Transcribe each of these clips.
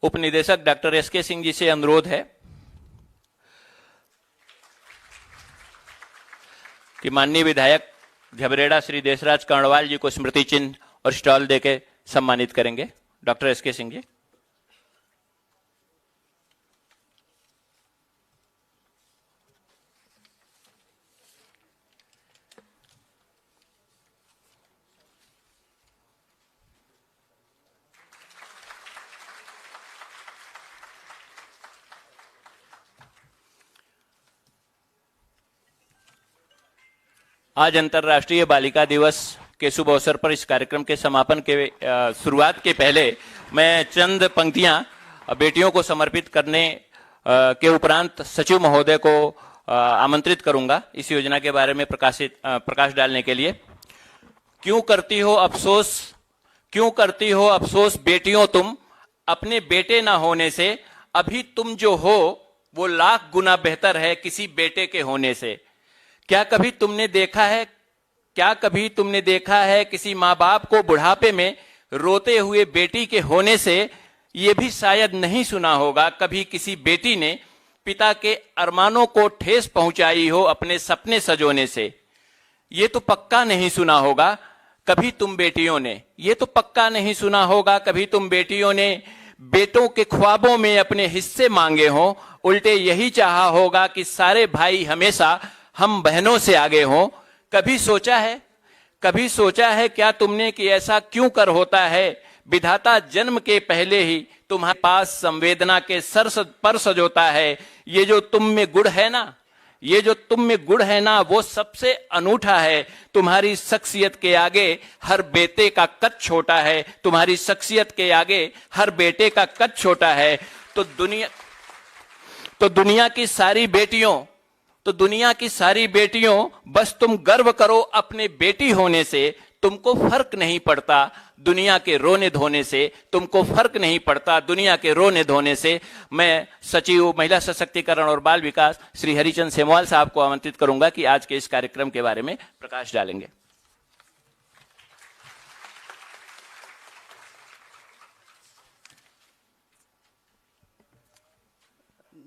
उप निदेशक doctor SK Singh ji से अनुरोध है कि माननीय विधायक झबरेड़ा श्री देशराज कर्णवाल जी को स्मृति चिन्ह और स्टॉल देके सम्मानित करेंगे। Doctor SK Singh ji. आज अंतर्राष्ट्रीय बालिका दिवस के शुभ अवसर पर इस कार्यक्रम के समापन के शुरुआत के पहले मैं चंद पंक्तियां बेटियों को समर्पित करने के उपरांत सचिव महोदय को आमंत्रित करूंगा इस योजना के बारे में प्रकाश डालने के लिए। क्यों करती हो अफसोस बेटियों तुम, अपने बेटे ना होने से। अभी तुम जो हो वो लाख गुना बेहतर है किसी बेटे के होने से। क्या कभी तुमने देखा है किसी माँ बाप को बुढ़ापे में रोते हुए बेटी के होने से। ये भी शायद नहीं सुना होगा कभी किसी बेटी ने पिता के अरमानों को ठेस पहुंचाई हो अपने सपने सजोने से। ये तो पक्का नहीं सुना होगा कभी तुम बेटियों ने, ये तो पक्का नहीं सुना होगा कभी तुम बेटियों ने बेटों के ख्वाबों में अपने हिस्से मांगे हों। उल्टे यही चाहा होगा कि सारे भाई हमेशा हम बहनों से आगे हों। कभी सोचा है क्या तुमने कि ऐसा क्यों कर होता है। विधाता जन्म के पहले ही तुम्हारे पास संवेदना के सर पर सजोता है। ये जो तुम में गुण है ना वो सबसे अनूठा है। तुम्हारी शख्सियत के आगे हर बेटे का कद छोटा है। तुम्हारी शख्सियत के आगे हर बेटे का कद छोटा है। तो दुनिया की सारी बेटियों बस तुम गर्व करो अपने बेटी होने से। तुमको फर्क नहीं पड़ता दुनिया के रोने धोने से। तुमको फर्क नहीं पड़ता दुनिया के रोने धोने से। मैं सचिव महिला सशक्तिकरण और बाल विकास श्री हरिचंद सेमवाल साहब को आमंत्रित करूंगा कि आज के इस कार्यक्रम के बारे में प्रकाश डालेंगे।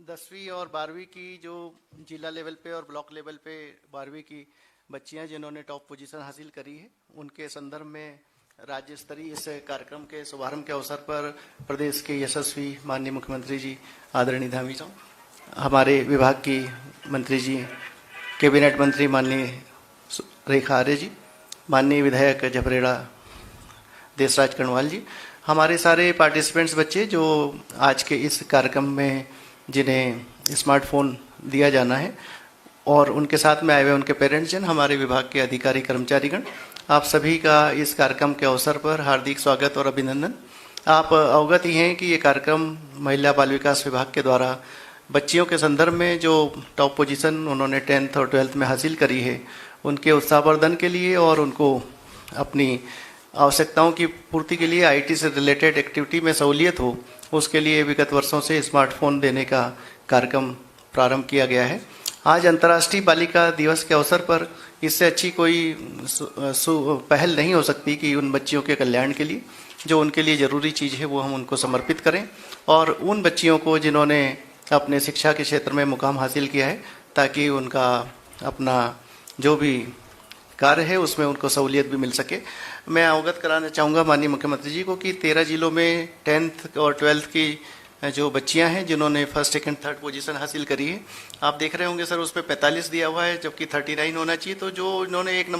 10वीं और 12वीं की जो जिला लेवल पे और ब्लॉक लेवल पे 12वीं की बच्चियां जिन्होंने टॉप पोजीशन हासिल करी है, उनके संदर्भ में राज्य स्तरीय इस कार्यक्रम के शुभारंभ के अवसर पर प्रदेश के यशस्वी माननीय मुख्यमंत्री जी आदरणीय धामी साहब, हमारे विभाग की मंत्री जी, कैबिनेट मंत्री माननीय रेखा आर्य जी, माननीय विधायक झबरेड़ा देशराज कर्णवाल जी, हमारे सारे पार्टिसिपेंट्स बच्चे जो आज के इस कार्यक्रम में जिन्हें स्मार्टफोन दिया जाना है और उनके साथ में आए हुए उनके पेरेंट्स जन, हमारे विभाग के अधिकारी कर्मचारीगण, आप सभी का इस कार्यक्रम के अवसर पर हार्दिक स्वागत और अभिनंदन। आप अवगत ही हैं कि ये कार्यक्रम महिला बाल विकास विभाग के द्वारा बच्चियों के संदर्भ में जो टॉप पोजीशन उन्होंने 10th और 12th में हासिल करी है, उनके उत्साहवर्धन के लिए और उनको अपनी आवश्यकताओं की पूर्ति के लिए आईटी से रिलेटेड एक्टिविटी में सहूलियत हो, उसके लिए विगत वर्षों से स्मार्टफोन देने का कार्यक्रम प्रारंभ किया गया है। आज अंतर्राष्ट्रीय बालिका दिवस के अवसर पर इससे अच्छी कोई पहल नहीं हो सकती कि उन बच्चियों के कल्याण के लिए जो उनके लिए ज़रूरी चीज़ है वो हम उनको समर्पित करें और उन बच्चियों को जिन्होंने अपने शिक्षा के क्षेत्र में मुकाम हासिल किया है, ताकि उनका अपना जो भी कार्य है उसमें उनको सहूलियत भी मिल सके। मैं अवगत कराना चाहूँगा माननीय मुख्यमंत्री जी को कि 13 जिलों में 10th और 12th की जो बच्चियां हैं जिन्होंने फर्स्ट सेकंड थर्ड पोजीशन हासिल करी है, आप देख रहे होंगे सर उस पर 45 दिया हुआ है जबकि 39 होना चाहिए। तो जो इन्होंने एक ही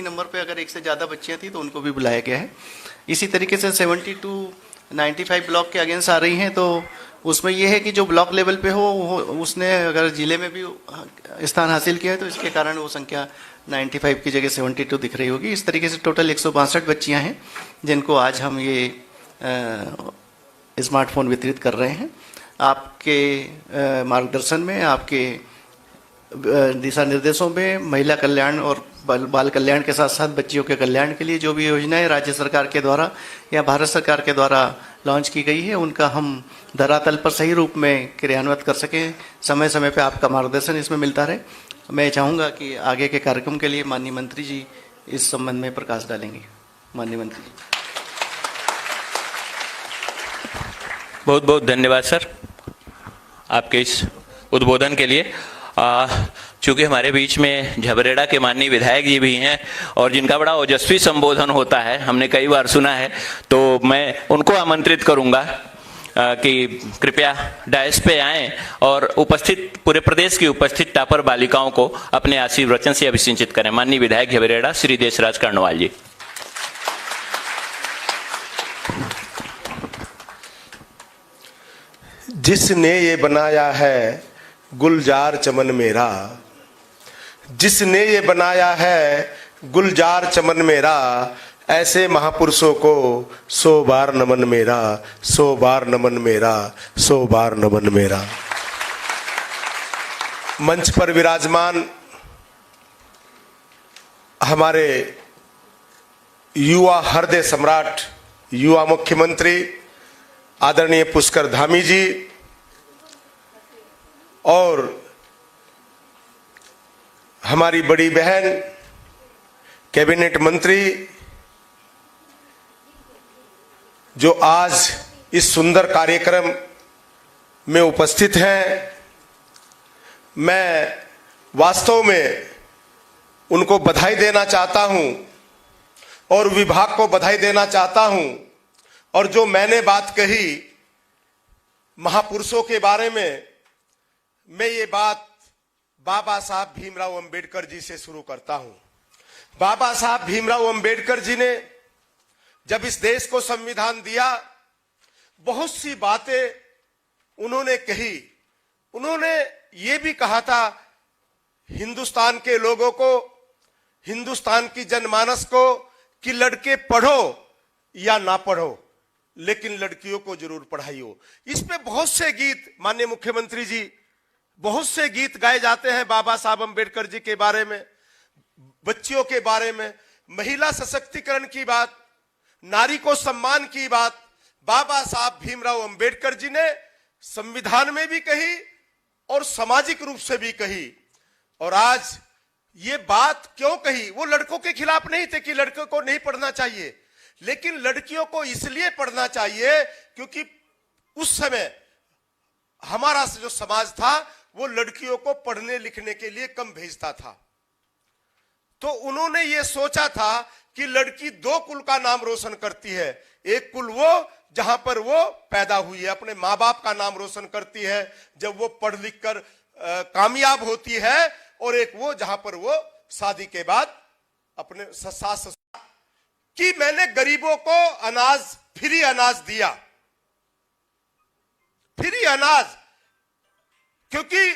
नंबर पे अगर एक से ज़्यादा बच्चियां थी तो उनको भी बुलाया गया है। इसी तरीके से 70 to 95 ब्लॉक के अगेंस्ट आ रही हैं, तो उसमें यह है कि जो ब्लॉक लेवल पे हो उसने अगर जिले में भी स्थान हासिल किया है तो इसके कारण वो संख्या 95 की जगह 72 दिख रही होगी। इस तरीके से टोटल 162 बच्चियां हैं जिनको आज हम ये स्मार्टफोन वितरित कर रहे हैं। आपके मार्गदर्शन में, आपके दिशा निर्देशों में महिला कल्याण और बाल कल्याण के साथ साथ बच्चियों के कल्याण के लिए जो भी योजनाएं राज्य सरकार के द्वारा या भारत सरकार के द्वारा लॉन्च की गई है, उनका हम धरातल पर सही रूप में क्रियान्वित कर सकें। समय समय पे आपका मार्गदर्शन इसमें मिलता रहे। मैं चाहूँगा कि आगे के कार्यक्रम के लिए माननीय मंत्री जी इस संबंध में प्रकाश डालेंगे। माननीय मंत्री जी। बहुत बहुत धन्यवाद सर आपके इस उद्बोधन के लिए। चूंकि हमारे बीच में झबरेड़ा के माननीय विधायक जी भी हैं और जिनका बड़ा ओजस्वी संबोधन होता है, हमने कई बार सुना है, तो मैं उनको आमंत्रित करूंगा कि कृपया डायस पे आएं और उपस्थित पूरे प्रदेश की उपस्थित टॉपर बालिकाओं को अपने आशीर्वचन से अभिषिंचित करें। माननीय विधायक झबरेड़ा श्री देशराज कर्णवाल जी। जिसने ये बनाया है गुलजार चमन मेरा, जिसने ये बनाया है गुलजार चमन मेरा, ऐसे महापुरुषों को 100 बार नमन मेरा, 100 बार नमन मेरा, 100 बार नमन मेरा। मंच पर विराजमान हमारे युवा हृदय सम्राट, युवा मुख्यमंत्री आदरणीय पुष्कर धामी जी और हमारी बड़ी बहन कैबिनेट मंत्री जो आज इस सुंदर कार्यक्रम में उपस्थित हैं, मैं वास्तव में उनको बधाई देना चाहता हूं और विभाग को बधाई देना चाहता हूं। और जो मैंने बात कही महापुरुषों के बारे में, मैं ये बात बाबा साहब भीमराव अंबेडकर जी से शुरू करता हूं। बाबा साहब भीमराव अंबेडकर जी ने जब इस देश को संविधान दिया, बहुत सी बातें उन्होंने कही। उन्होंने ये भी कहा था हिंदुस्तान के लोगों को, हिंदुस्तान की जनमानस को, कि लड़के पढ़ो या ना पढ़ो लेकिन लड़कियों को जरूर पढ़ाइयो। इस पे बहुत से गीत माननीय मुख्यमंत्री जी, बहुत से गीत गाए जाते हैं बाबा साहब अंबेडकर जी के बारे में, बच्चियों के बारे में, महिला सशक्तिकरण की बात, नारी को सम्मान की बात बाबा साहब भीमराव अंबेडकर जी ने संविधान में भी कही और सामाजिक रूप से भी कही। और आज ये बात क्यों कही? वो लड़कों के खिलाफ नहीं थे कि लड़कों को नहीं पढ़ना चाहिए, लेकिन लड़कियों को इसलिए पढ़ना चाहिए क्योंकि उस समय हमारा जो समाज था वो लड़कियों को पढ़ने लिखने के लिए कम भेजता था। तो उन्होंने ये सोचा था कि लड़की 2 कुल का नाम रोशन करती है। एक कुल वो जहां पर वो पैदा हुई है, अपने माँ बाप का नाम रोशन करती है जब वो पढ़ लिख कर कामयाब होती है, और एक वो जहां पर वो शादी के बाद अपने सास कि मैंने गरीबों को अनाज, फ्री अनाज दिया, फ्री अनाज। क्योंकि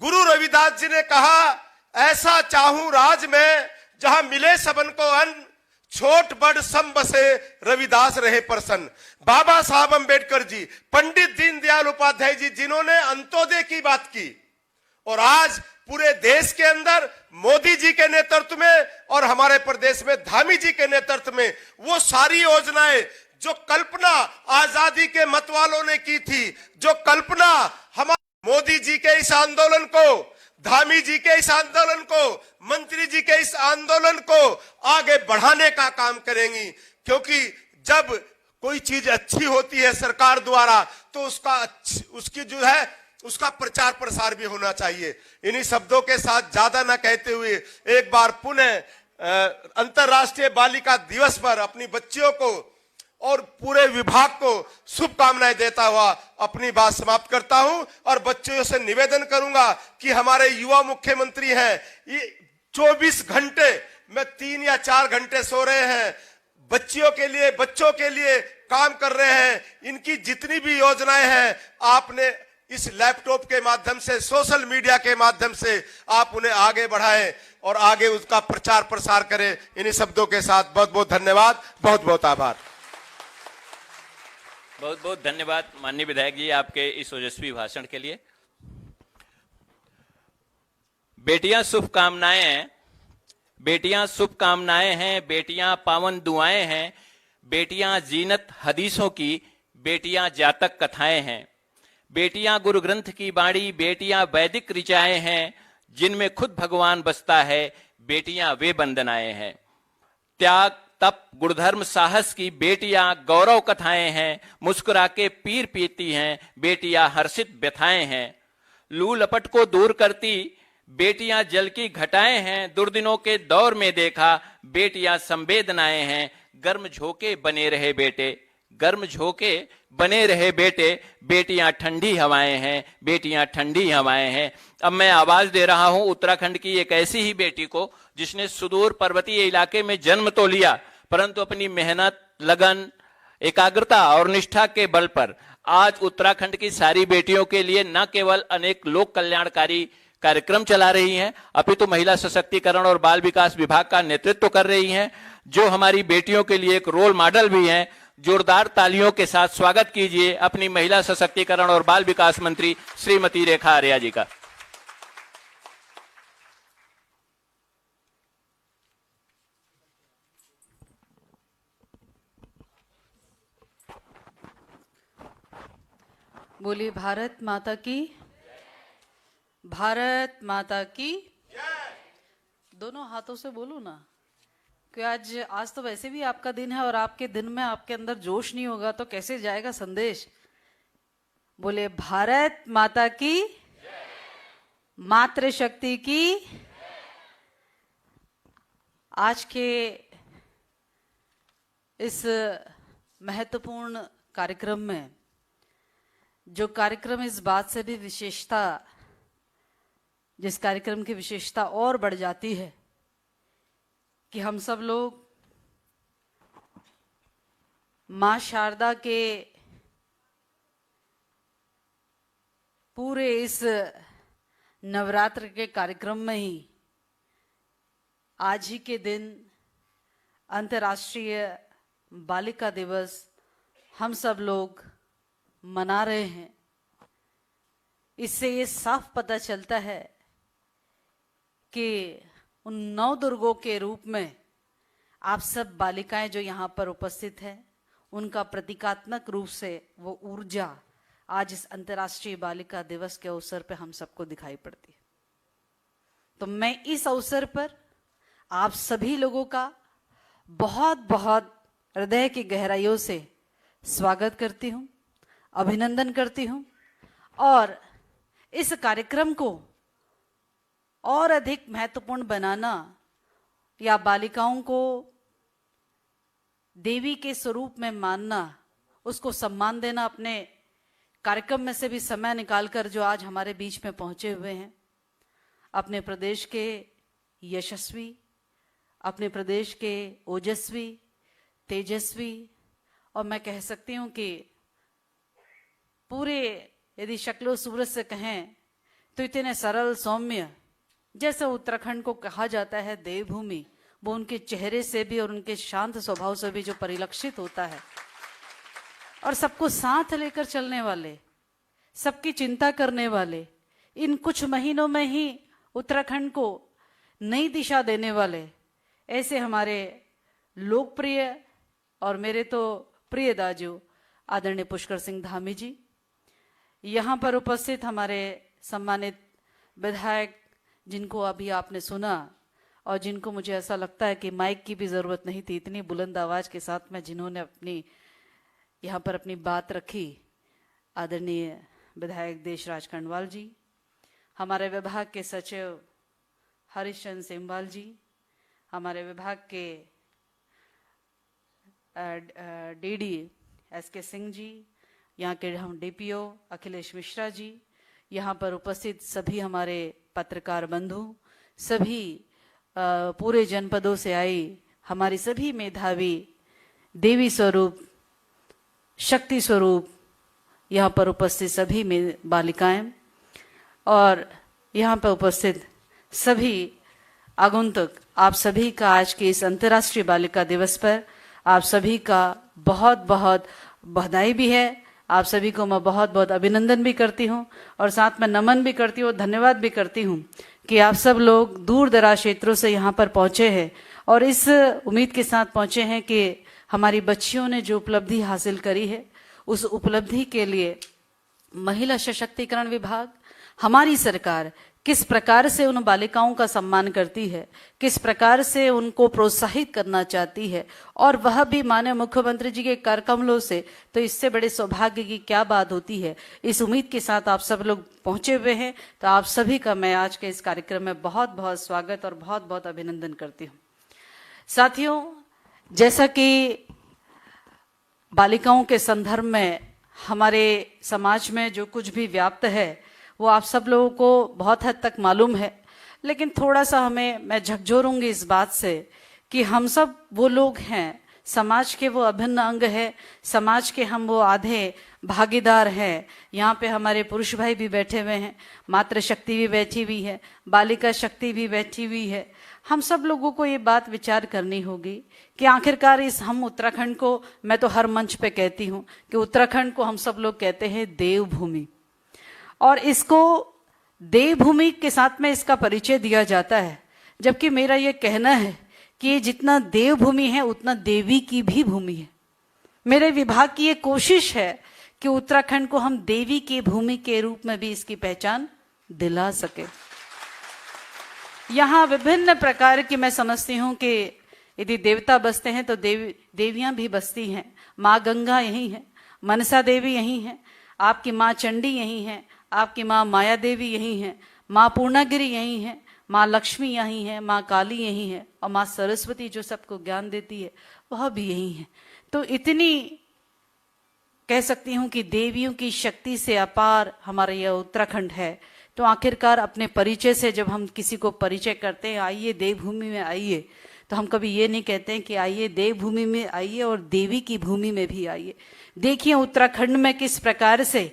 गुरु रविदास जी ने कहा, ऐसा चाहूं राज में जहां मिले सबन को अन्न, छोट बड़ सम बसे रविदास रहे प्रसन्न। बाबा साहब अंबेडकर जी, पंडित दीनदयाल उपाध्याय जी, जिन्होंने अंत्योदय की बात की, और आज पूरे देश के अंदर मोदी जी के नेतृत्व में और हमारे प्रदेश में धामी जी के नेतृत्व में वो सारी योजनाएं जो कल्पना आजादी के मतवालों ने की थी, जो कल्पना हमारे मोदी जी के इस आंदोलन को, धामी जी के इस आंदोलन को, मंत्री जी के इस आंदोलन को आगे बढ़ाने का काम करेंगी। क्योंकि जब कोई चीज अच्छी होती है सरकार द्वारा तो उसकी जो है उसका प्रचार प्रसार भी होना चाहिए। इन्हीं शब्दों के साथ ज्यादा न कहते हुए एक बार पुनः अंतर्राष्ट्रीय बालिका दिवस पर अपनी बच्चियों को और पूरे विभाग को शुभकामनाएं देता हुआ अपनी बात समाप्त करता हूं और बच्चों से निवेदन करूंगा कि हमारे युवा मुख्यमंत्री हैं, ये 24 घंटे में 3 या 4 घंटे सो रहे हैं, बच्चियों के लिए, बच्चों के लिए काम कर रहे हैं। इनकी जितनी भी योजनाएं हैं आपने इस लैपटॉप के माध्यम से, सोशल मीडिया के माध्यम से आप उन्हें आगे बढ़ाएं और आगे उसका प्रचार प्रसार करें। इन्हीं शब्दों के साथ बहुत बहुत धन्यवाद, बहुत बहुत आभार। बहुत बहुत धन्यवाद माननीय विधायक जी आपके इस ओजस्वी भाषण के लिए। बेटियां शुभकामनाएं हैं, बेटियां शुभकामनाएं हैं, बेटियां पावन दुआएं हैं, बेटियां जीनत हदीसों की, बेटियां जातक कथाएं हैं, बेटियां गुरु ग्रंथ की बाणी, बेटियां वैदिक ऋचाएं हैं, जिनमें खुद भगवान बसता है, बेटियां वे वंदनाएं हैं। त्याग, तप गुणधर्म साहस की बेटियां गौरव कथाएं हैं, मुस्कुरा के पीर पीती हैं, बेटियां हर्षित व्यथाएं हैं। लू लपट को दूर करती बेटियां जल की घटाएं हैं, दुर्दिनों के दौर में देखा बेटियां संवेदनाएं हैं। गर्म झोंके बने रहे बेटे, गर्म झोंके बने रहे बेटे, बेटियां ठंडी हवाएं हैं, बेटियां ठंडी हवाएं हैं। अब मैं आवाज दे रहा हूं उत्तराखंड की एक ऐसी ही बेटी को जिसने सुदूर पर्वतीय इलाके में जन्म तो लिया, परंतु अपनी मेहनत, लगन, एकाग्रता और निष्ठा के बल पर आज उत्तराखंड की सारी बेटियों के लिए न केवल अनेक लोक कल्याणकारी कार्यक्रम चला रही हैं, अपितु महिला सशक्तिकरण और बाल विकास विभाग का नेतृत्व कर रही हैं, जो हमारी बेटियों के लिए एक रोल मॉडल भी हैं। जोरदार तालियों के साथ स्वागत कीजिए अपनी महिला सशक्तिकरण और बाल विकास मंत्री श्रीमती रेखा आर्या जी का। बोलिए भारत माता की, भारत माता की। दोनों हाथों से बोलो ना, कि आज तो वैसे भी आपका दिन है और आपके दिन में आपके अंदर जोश नहीं होगा तो कैसे जाएगा संदेश। बोले भारत माता की, मातृशक्ति की। आज के इस महत्वपूर्ण कार्यक्रम में, जो कार्यक्रम इस बात से भी विशेषता, जिस कार्यक्रम की विशेषता और बढ़ जाती है कि हम सब लोग मां शारदा के पूरे इस नवरात्र के कार्यक्रम में ही आज ही के दिन अंतर्राष्ट्रीय बालिका दिवस हम सब लोग मना रहे हैं। इससे ये साफ पता चलता है कि उन 9 दुर्गों के रूप में आप सब बालिकाएं जो यहाँ पर उपस्थित हैं, उनका प्रतीकात्मक रूप से वो ऊर्जा आज इस अंतर्राष्ट्रीय बालिका दिवस के अवसर पर हम सबको दिखाई पड़ती है। तो मैं इस अवसर पर आप सभी लोगों का बहुत बहुत हृदय की गहराइयों से स्वागत करती हूँ, अभिनंदन करती हूँ और इस कार्यक्रम को और अधिक महत्वपूर्ण बनाना या बालिकाओं को देवी के स्वरूप में मानना, उसको सम्मान देना, अपने कार्यक्रम में से भी समय निकालकर जो आज हमारे बीच में पहुंचे हुए हैं, अपने प्रदेश के यशस्वी, अपने प्रदेश के ओजस्वी, तेजस्वी और मैं कह सकती हूं कि पूरे यदि शक्लो सूरत से कहें तो इतने सरल सौम्य, जैसे उत्तराखंड को कहा जाता है देवभूमि, वो उनके चेहरे से भी और उनके शांत स्वभाव से भी जो परिलक्षित होता है और सबको साथ लेकर चलने वाले, सबकी चिंता करने वाले, इन कुछ महीनों में ही उत्तराखंड को नई दिशा देने वाले ऐसे हमारे लोकप्रिय और मेरे तो प्रिय दाजू आदरणीय पुष्कर सिंह धामी जी, यहाँ पर उपस्थित हमारे सम्मानित विधायक जिनको अभी आपने सुना और जिनको मुझे ऐसा लगता है कि माइक की भी ज़रूरत नहीं थी, इतनी बुलंद आवाज़ के साथ में जिन्होंने अपनी यहाँ पर अपनी बात रखी, आदरणीय विधायक देशराज खंडवाल जी, हमारे विभाग के सचिव हरीशचंद्र सिंहवाल जी, हमारे विभाग के डीडी एसके सिंह जी, यहाँ के हम डीपीओ अखिलेश मिश्रा जी, यहाँ पर उपस्थित सभी हमारे पत्रकार बंधु, सभी पूरे जनपदों से आई हमारी सभी मेधावी देवी स्वरूप, शक्ति स्वरूप यहाँ पर उपस्थित सभी बालिकाएं और यहाँ पर उपस्थित सभी आगंतुक, आप सभी का आज के इस अंतर्राष्ट्रीय बालिका दिवस पर आप सभी का बहुत बहुत बधाई भी है। आप सभी को मैं बहुत बहुत अभिनंदन भी करती हूँ और साथ में नमन भी करती हूँ, धन्यवाद भी करती हूँ कि आप सब लोग दूर दराज क्षेत्रों से यहाँ पर पहुँचे हैं और इस उम्मीद के साथ पहुँचे हैं कि हमारी बच्चियों ने जो उपलब्धि हासिल करी है, उस उपलब्धि के लिए महिला सशक्तिकरण विभाग, हमारी सरकार किस प्रकार से उन बालिकाओं का सम्मान करती है, किस प्रकार से उनको प्रोत्साहित करना चाहती है, और वह भी माननीय मुख्यमंत्री जी के कर कमलों से, तो इससे बड़े सौभाग्य की क्या बात होती है। इस उम्मीद के साथ आप सब लोग पहुंचे हुए हैं, तो आप सभी का मैं आज के इस कार्यक्रम में बहुत बहुत स्वागत और बहुत बहुत अभिनंदन करती हूँ। साथियों, जैसा कि बालिकाओं के संदर्भ में हमारे समाज में जो कुछ भी व्याप्त है वो आप सब लोगों को बहुत हद तक मालूम है, लेकिन थोड़ा सा मैं झकझोरूंगी इस बात से कि हम सब वो लोग हैं, समाज के वो अभिन्न अंग है, समाज के हम वो आधे भागीदार हैं। यहाँ पे हमारे पुरुष भाई भी बैठे हुए हैं, मातृ शक्ति भी बैठी हुई है, बालिका शक्ति भी बैठी हुई है। हम सब लोगों को ये बात विचार करनी होगी कि आखिरकार इस हम उत्तराखंड को, मैं तो हर मंच पे कहती हूँ कि उत्तराखंड को हम सब लोग कहते हैं देवभूमि, और इसको देवभूमि के साथ में इसका परिचय दिया जाता है। जबकि मेरा ये कहना है कि ये जितना देवभूमि है उतना देवी की भी भूमि है। मेरे विभाग की ये कोशिश है कि उत्तराखंड को हम देवी की भूमि के रूप में भी इसकी पहचान दिला सके। यहाँ विभिन्न प्रकार की, मैं समझती हूँ कि यदि देवता बसते हैं तो देवियां भी बसती हैं। माँ गंगा यही है, मनसा देवी यही है, आपकी माँ चंडी यही है, आपकी माँ माया देवी यही है, माँ पूर्णागिरी यही है, माँ लक्ष्मी यही है, माँ काली यही है, और माँ सरस्वती जो सबको ज्ञान देती है वह भी यही है। तो इतनी कह सकती हूँ कि देवियों की शक्ति से अपार हमारा यह उत्तराखंड है। तो आखिरकार अपने परिचय से जब हम किसी को परिचय करते हैं, आइए देवभूमि में आइए, तो हम कभी ये नहीं कहते हैं कि आइए देवभूमि में आइए और देवी की भूमि में भी आइए। देखिए उत्तराखंड में किस प्रकार से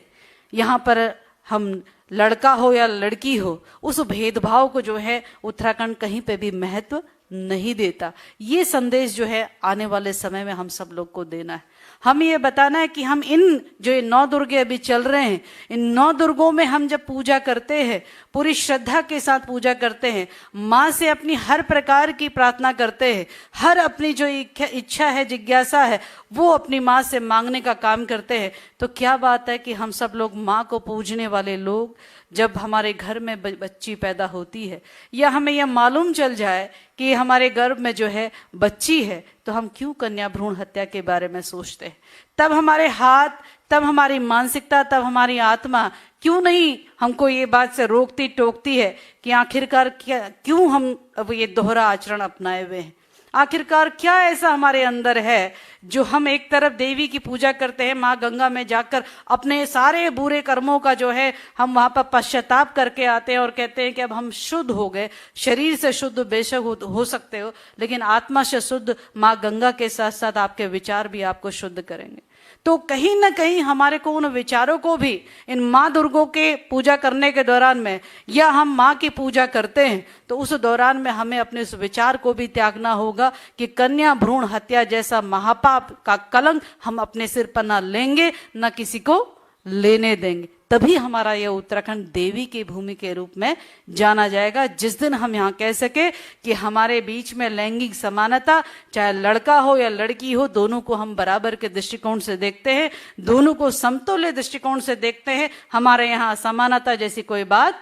यहाँ पर हम लड़का हो या लड़की हो, उस भेदभाव को जो है उत्तराखंड कहीं पे भी महत्व नहीं देता। ये संदेश जो है आने वाले समय में हम सब लोग को देना है। हमें ये बताना है कि हम इन जो 9 दुर्गे अभी चल रहे हैं, इन 9 दुर्गों में हम जब पूजा करते हैं, पूरी श्रद्धा के साथ पूजा करते हैं, माँ से अपनी हर प्रकार की प्रार्थना करते हैं, हर अपनी जो इच्छा है, जिज्ञासा है, वो अपनी माँ से मांगने का काम करते हैं, तो क्या बात है कि हम सब लोग माँ को पूजने वाले लोग, जब हमारे घर में बच्ची पैदा होती है या हमें यह मालूम चल जाए कि हमारे गर्भ में जो है बच्ची है, तो हम क्यों कन्या भ्रूण हत्या के बारे में सोचते हैं? तब हमारे हाथ, तब हमारी मानसिकता, तब हमारी आत्मा क्यों नहीं हमको ये बात से रोकती टोकती है कि आखिरकार क्यों हम अब ये दोहरा आचरण अपनाए हुए हैं? आखिरकार क्या ऐसा हमारे अंदर है जो हम एक तरफ देवी की पूजा करते हैं, माँ गंगा में जाकर अपने सारे बुरे कर्मों का जो है हम वहां पर पश्चाताप करके आते हैं और कहते हैं कि अब हम शुद्ध हो गए। शरीर से शुद्ध बेशक हो सकते हो, लेकिन आत्मा से शुद्ध माँ गंगा के साथ साथ आपके विचार भी आपको शुद्ध करेंगे। तो कहीं ना कहीं हमारे को उन विचारों को भी इन माँ दुर्गों के पूजा करने के दौरान में, या हम माँ की पूजा करते हैं तो उस दौरान में हमें अपने उस विचार को भी त्यागना होगा कि कन्या भ्रूण हत्या जैसा महापाप का कलंक हम अपने सिर पर ना लेंगे, ना किसी को लेने देंगे। तभी हमारा यह उत्तराखंड देवी की भूमि के रूप में जाना जाएगा। जिस दिन हम यहाँ कह सके कि हमारे बीच में लैंगिक समानता, चाहे लड़का हो या लड़की हो, दोनों को हम बराबर के दृष्टिकोण से देखते हैं, दोनों को समतुल्य दृष्टिकोण से देखते हैं, हमारे यहाँ असमानता जैसी कोई बात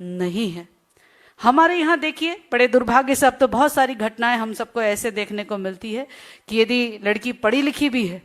नहीं है। हमारे यहाँ देखिए बड़े दुर्भाग्य से अब तो बहुत सारी घटनाएं हम सबको ऐसे देखने को मिलती है कि यदि लड़की पढ़ी लिखी भी है,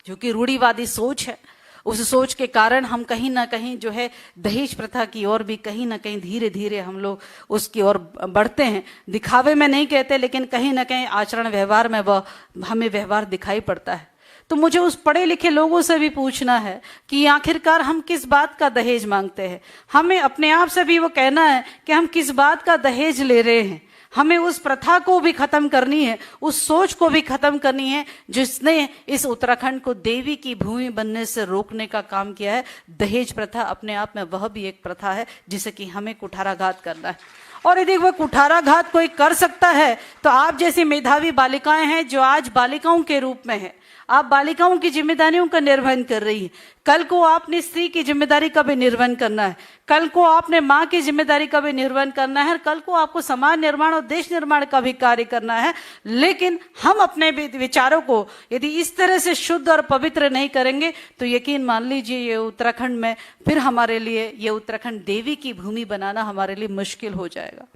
जो कि रूढ़िवादी सोच है, उस सोच के कारण हम कहीं ना कहीं जो है दहेज प्रथा की ओर भी कहीं ना कहीं धीरे धीरे हम लोग उसकी ओर बढ़ते हैं। दिखावे में नहीं कहते, लेकिन कहीं ना कहीं आचरण व्यवहार में वह हमें व्यवहार दिखाई पड़ता है। तो मुझे उस पढ़े लिखे लोगों से भी पूछना है कि आखिरकार हम किस बात का दहेज मांगते हैं। हमें अपने आप से भी वो कहना है कि हम किस बात का दहेज ले रहे हैं। हमें उस प्रथा को भी खत्म करनी है, उस सोच को भी खत्म करनी है जिसने इस उत्तराखंड को देवी की भूमि बनने से रोकने का काम किया है। दहेज प्रथा अपने आप में वह भी एक प्रथा है जिसे कि हमें कुठाराघात करना है। और यदि वह कुठाराघात कोई कर सकता है तो आप जैसी मेधावी बालिकाएं हैं जो आज बालिकाओं के रूप में है, आप बालिकाओं की जिम्मेदारियों का निर्वहन कर रही हैं। कल को आपने स्त्री की जिम्मेदारी का भी निर्वहन करना है, कल को आपने माँ की जिम्मेदारी का भी निर्वहन करना है, कल को आपको समाज निर्माण और देश निर्माण का भी कार्य करना है। लेकिन हम अपने विचारों को यदि इस तरह से शुद्ध और पवित्र नहीं करेंगे तो यकीन मान लीजिए ये उत्तराखंड में फिर हमारे लिए ये उत्तराखंड देवी की भूमि बनाना हमारे लिए मुश्किल हो जाएगा।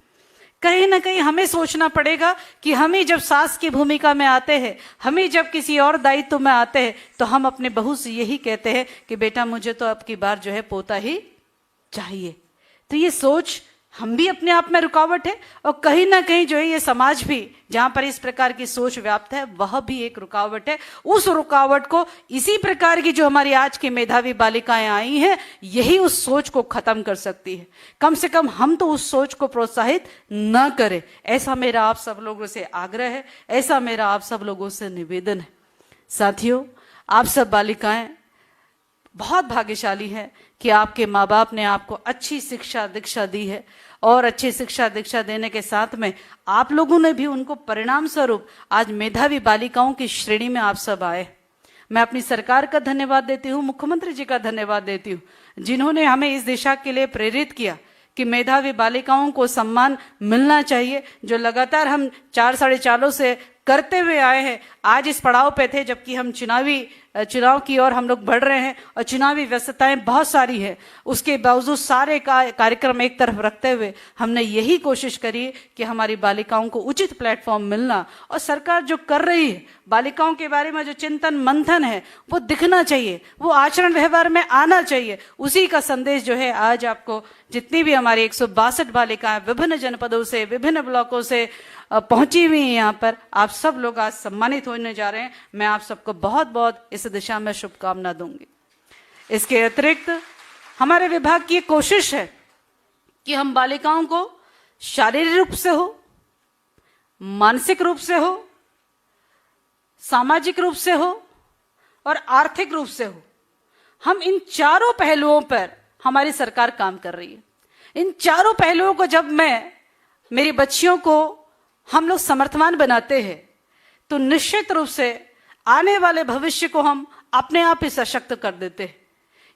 कहीं ना कहीं हमें सोचना पड़ेगा कि हम ही जब सास की भूमिका में आते हैं, हम ही जब किसी और दायित्व में आते हैं, तो हम अपने बहू से यही कहते हैं कि बेटा मुझे तो अब की बार जो है पोता ही चाहिए। तो ये सोच हम भी अपने आप में रुकावट है, और कहीं ना कहीं जो है ये समाज भी जहां पर इस प्रकार की सोच व्याप्त है वह भी एक रुकावट है। उस रुकावट को इसी प्रकार की जो हमारी आज की मेधावी बालिकाएं आई हैं यही उस सोच को खत्म कर सकती है। कम से कम हम तो उस सोच को प्रोत्साहित न करें, ऐसा मेरा आप सब लोगों से आग्रह है, ऐसा मेरा आप सब लोगों से निवेदन है। साथियों, आप सब बालिकाएं बहुत भाग्यशाली हैं कि आपके माँ बाप ने आपको अच्छी शिक्षा दीक्षा दी है, और अच्छी शिक्षा दीक्षा देने के साथ में आप लोगों ने भी उनको परिणाम स्वरूप आज मेधावी बालिकाओं की श्रेणी में आप सब आए। मैं अपनी सरकार का धन्यवाद देती हूँ, मुख्यमंत्री जी का धन्यवाद देती हूँ, जिन्होंने हमें इस दिशा के लिए प्रेरित किया कि मेधावी बालिकाओं को सम्मान मिलना चाहिए, जो लगातार हम 4 साढ़े 4 से करते हुए आए हैं। आज इस पड़ाव पे थे जबकि हम चुनाव की ओर हम लोग बढ़ रहे हैं और चुनावी व्यस्तताएं बहुत सारी है, उसके बावजूद सारे कार्यक्रम एक तरफ रखते हुए हमने यही कोशिश करी कि हमारी बालिकाओं को उचित प्लेटफॉर्म मिलना, और सरकार जो कर रही है बालिकाओं के बारे में जो चिंतन मंथन है वो दिखना चाहिए, वो आचरण व्यवहार में आना चाहिए। उसी का संदेश जो है आज आपको जितनी भी हमारी 162 बालिकाएं विभिन्न जनपदों से विभिन्न ब्लॉकों से पहुंची हुई हैं यहाँ पर, आप सब लोग आज सम्मानित होने जा रहे हैं। मैं आप सबको बहुत बहुत इस दिशा में शुभकामना दूंगी। इसके अतिरिक्त हमारे विभाग की एक कोशिश है कि हम बालिकाओं को शारीरिक रूप से हो, मानसिक रूप से हो, सामाजिक रूप से हो और आर्थिक रूप से हो, हम इन चारों पहलुओं पर हमारी सरकार काम कर रही है। इन चारों पहलुओं को जब मेरी बच्चियों को हम लोग समर्थवान बनाते हैं तो निश्चित रूप से आने वाले भविष्य को हम अपने आप ही सशक्त कर देते हैं।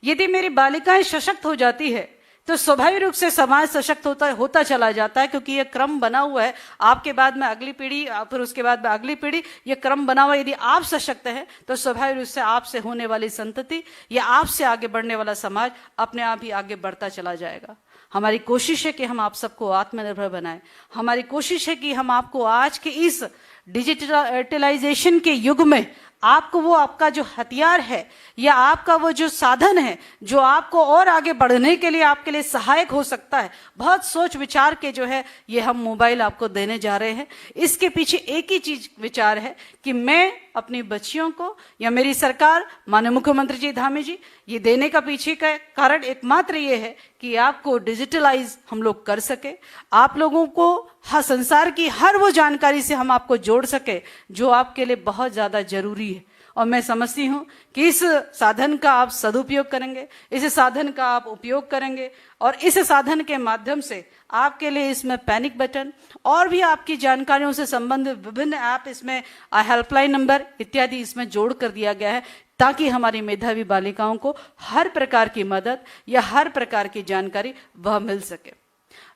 यदि मेरी बालिकाएं सशक्त हो जाती है तो स्वाभाविक रूप से समाज सशक्त होता चला जाता है, क्योंकि यह क्रम बना हुआ है। आपके बाद में अगली पीढ़ी, फिर उसके बाद में अगली पीढ़ी, यह क्रम बना हुआ है। यदि आप सशक्त हैं तो स्वाभाविक रूप से आपसे होने वाली संतति या आपसे आगे बढ़ने वाला समाज अपने आप ही आगे बढ़ता चला जाएगा। हमारी कोशिश है कि हम आप सबको आत्मनिर्भर बनाएं। हमारी कोशिश है कि हम आपको आज के इस डिजिटलाइजेशन के युग में आपको वो आपका जो हथियार है या आपका वो जो साधन है जो आपको और आगे बढ़ने के लिए आपके लिए सहायक हो सकता है, बहुत सोच विचार के जो है ये हम मोबाइल आपको देने जा रहे हैं। इसके पीछे एक ही चीज विचार है कि मैं अपनी बच्चियों को या मेरी सरकार माननीय मुख्यमंत्री जी धामी जी ये देने का पीछे का कारण एकमात्र ये है कि आपको डिजिटलाइज हम लोग कर सके, आप लोगों को हर संसार की हर वो जानकारी से हम आपको जोड़ सके जो आपके लिए बहुत ज्यादा जरूरी है। और मैं समझती हूं कि इस साधन का आप सदुपयोग करेंगे, इस साधन का आप उपयोग करेंगे और इस साधन के माध्यम से आपके लिए इसमें पैनिक बटन और भी आपकी जानकारियों से संबंधित विभिन्न ऐप, इसमें हेल्पलाइन नंबर इत्यादि इसमें जोड़ कर दिया गया है, ताकि हमारी मेधावी बालिकाओं को हर प्रकार की मदद या हर प्रकार की जानकारी वह मिल सके।